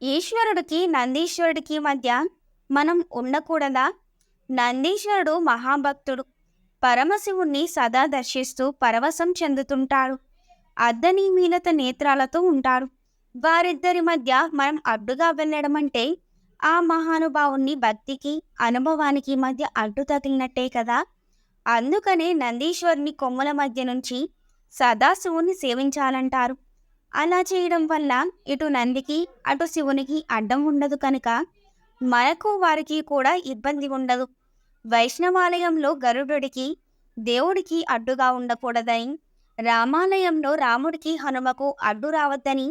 ఈశ్వరుడికి, నందీశ్వరుడికి మధ్య మనం ఉండకూడదా? నందీశ్వరుడు మహాభక్తుడు. పరమశివుణ్ణి సదా దర్శిస్తూ పరవశం చెందుతుంటాడు. అర్ధనిమీలిత నేత్రాలతో ఉంటాడు. వారిద్దరి మధ్య మనం అడ్డుగా వెళ్ళడం అంటే ఆ మహానుభావుని భక్తికి, అనుభవానికి మధ్య అడ్డు తగిలినట్టే కదా! అందుకనే నందీశ్వరుని కొమ్ముల మధ్య నుంచి సదాశివుణ్ణి సేవించాలంటారు. అలా చేయడం వల్ల ఇటు నందికి, అటు శివునికి అడ్డం ఉండదు కనుక మనకు వారికి కూడా ఇబ్బంది ఉండదు. వైష్ణవాలయంలో గరుడుడికి, దేవుడికి అడ్డుగా ఉండకూడదని, రామాలయంలో రాముడికి, హనుమకు అడ్డు రావద్దని,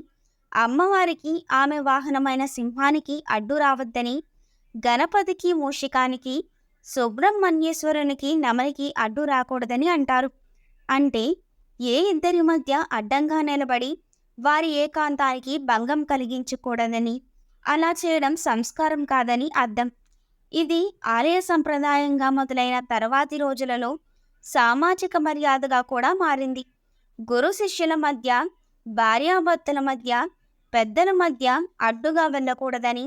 అమ్మవారికి ఆమె వాహనమైన సింహానికి అడ్డు రావద్దని, గణపతికి, మూషికానికి, సుబ్రహ్మణ్యేశ్వరునికి, నెమలికి అడ్డు రాకూడదని అంటారు. అంటే ఏ ఇద్దరి మధ్య అడ్డంగా నిలబడి వారి ఏకాంతానికి భంగం కలిగించకూడదని, అలా చేయడం సంస్కారం కాదని అర్థం. ఇది ఆలయ సంప్రదాయంగా మొదలైన తర్వాతి రోజులలో సామాజిక మర్యాదగా కూడా మారింది. గురు శిష్యుల మధ్య, భార్యాభర్తల మధ్య, పెద్దల మధ్య అడ్డుగా వెళ్ళకూడదని,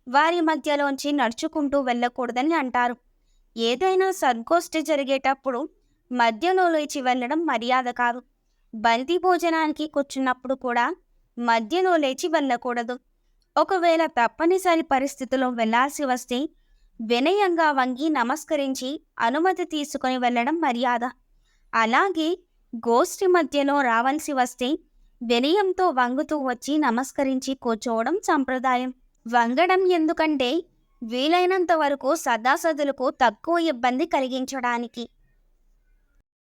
వారి మధ్యలోంచి నడుచుకుంటూ వెళ్ళకూడదని అంటారు. ఏదైనా సద్గోష్ఠి జరిగేటప్పుడు మధ్యలో లేచి వెళ్ళడం మర్యాద కాదు. బంతి భోజనానికి కూర్చున్నప్పుడు కూడా మధ్యలో లేచి వెళ్ళకూడదు. ఒకవేళ తప్పనిసరి పరిస్థితిలో వెళ్లాల్సి వస్తే వినయంగా వంగి నమస్కరించి అనుమతి తీసుకొని వెళ్ళడం మర్యాద. అలాగే గోష్ఠి మధ్యలో రావాల్సి వస్తే వినయంతో వంగుతూ వచ్చి నమస్కరించి కూర్చోవడం సంప్రదాయం. వంగడం ఎందుకంటే వీలైనంత వరకు సదాసదులకు తక్కువ ఇబ్బంది కలిగించడానికి.